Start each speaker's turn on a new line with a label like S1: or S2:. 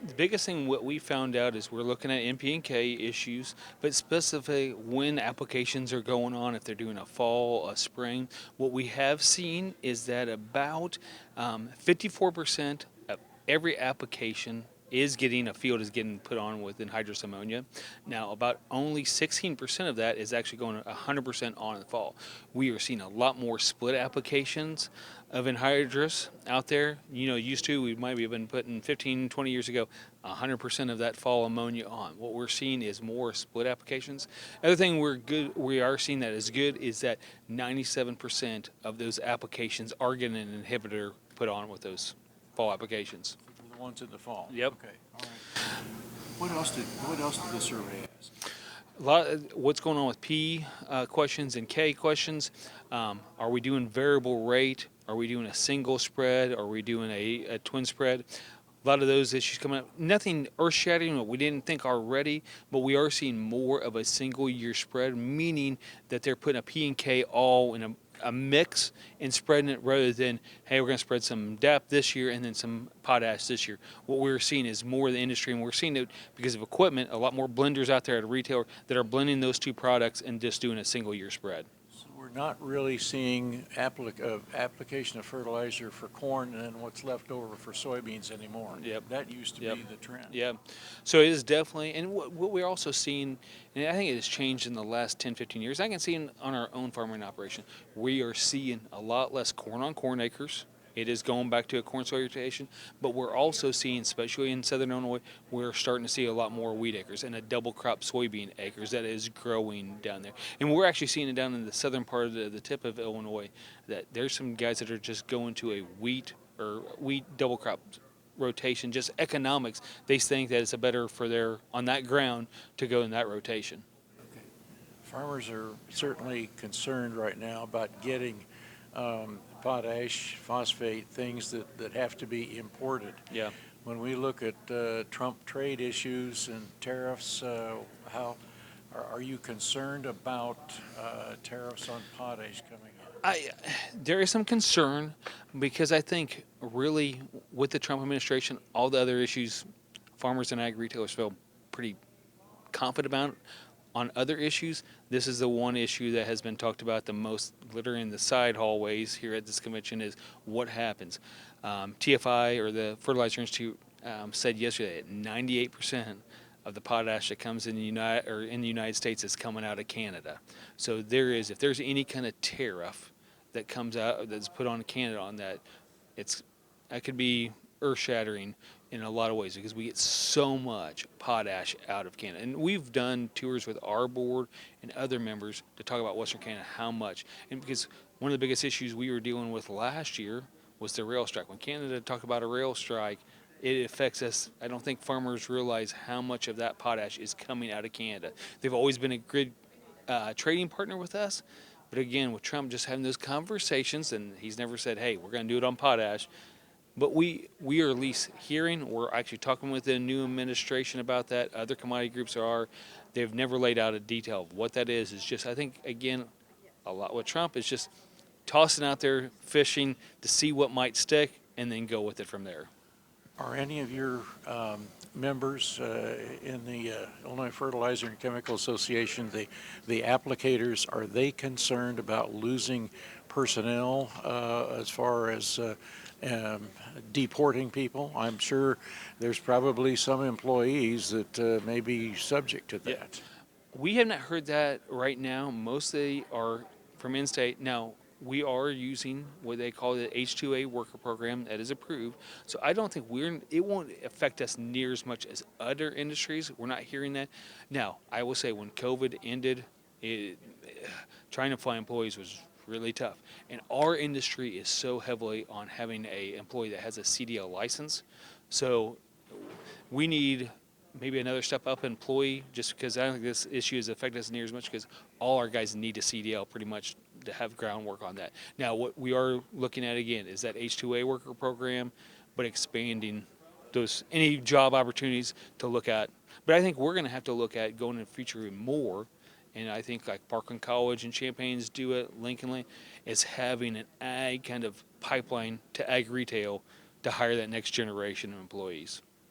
S1: The biggest thing what we found out is we're looking at NP and K issues, but specifically when applications are going on, if they're doing a fall, a spring. What we have seen is that about 54% of every application is getting a field is getting put on with anhydrous ammonia. Now, about only 16% of that is actually going 100% on in the fall. We are seeing a lot more split applications of anhydrous out there. Used to, we might have been putting 15, 20 years ago, 100% of that fall ammonia on. What we're seeing is more split applications. Other thing we are seeing that is good is that 97% of those applications are getting an inhibitor put on with those fall applications.
S2: The ones in the fall.
S1: Yep.
S2: Okay. All right. What else did the survey ask?
S1: A lot of what's going on with P questions and K questions. Are we doing variable rate? Are we doing a single spread? Are we doing a twin spread? A lot of those issues coming up. Nothing earth-shattering that we didn't think already, but we are seeing more of a single-year spread, meaning that they're putting a P and K all in a mix and spreading it rather than, hey, we're going to spread some DAP this year and then some potash this year. What we're seeing is more of the industry, and we're seeing it because of equipment, a lot more blenders out there at a retailer that are blending those two products and just doing a single-year spread.
S2: So we're not really seeing application of fertilizer for corn and then what's left over for soybeans anymore.
S1: Yep.
S2: That used to
S1: Yep.
S2: be the trend.
S1: Yeah. So it is definitely, and what we're also seeing, and I think it has changed in the last 10, 15 years. I can see on our own farming operation, we are seeing a lot less corn on corn acres. It is going back to a corn soy rotation, but we're also seeing, especially in southern Illinois, we're starting to see a lot more wheat acres and a double crop soybean acres that is growing down there. And we're actually seeing it down in the southern part of the tip of Illinois that there's some guys that are just going to a wheat double crop rotation, just economics. They think that it's a better for their on that ground to go in that rotation.
S2: Okay. Farmers are certainly concerned right now about getting potash, phosphate, things that have to be imported.
S1: Yeah.
S2: When we look at Trump trade issues and tariffs, how are you concerned about tariffs on potash coming in?
S1: There is some concern because I think really with the Trump administration, all the other issues, farmers and ag retailers feel pretty confident about. On other issues, this is the one issue that has been talked about the most, literally in the side hallways here at this convention, is what happens. TFI, or the Fertilizer Institute, said yesterday that 98% of the potash that comes in the United States is coming out of Canada. So if there's any kind of tariff that comes out that's put on Canada on that, that could be earth-shattering in a lot of ways because we get so much potash out of Canada. And we've done tours with our board and other members to talk about Western Canada, how much. And because one of the biggest issues we were dealing with last year was the rail strike. When Canada talked about a rail strike, it affects us. I don't think farmers realize how much of that potash is coming out of Canada. They've always been a good trading partner with us. But again, with Trump just having those conversations, and he's never said, hey, we're going to do it on potash. But we are at least hearing, we're actually talking with the new administration about that. Other commodity groups they've never laid out a detail of what that is. It's just, I think, again, a lot with Trump is just tossing out there, fishing to see what might stick, and then go with it from there.
S2: Are any of your members in the Illinois Fertilizer and Chemical Association, the applicators, are they concerned about losing personnel as far as deporting people? I'm sure there's probably some employees that may be subject to that.
S1: Yeah. We have not heard that right now. Mostly are from in-state. Now, we are using what they call the H-2A worker program that is approved. So I don't think it won't affect us near as much as other industries. We're not hearing that. Now, I will say when COVID ended, trying to find employees was really tough. And our industry is so heavily on having a employee that has a CDL license. So we need maybe another step up employee, just because I don't think this issue has affected us near as much, because all our guys need a CDL pretty much to have groundwork on that. Now, what we are looking at again is that H-2A worker program, but expanding any job opportunities to look at. But I think we're going to have to look at going in the future even more. And I think like Parkland College and Champaign's do it, Lincoln is having an ag kind of pipeline to ag retail to hire that next generation of employees.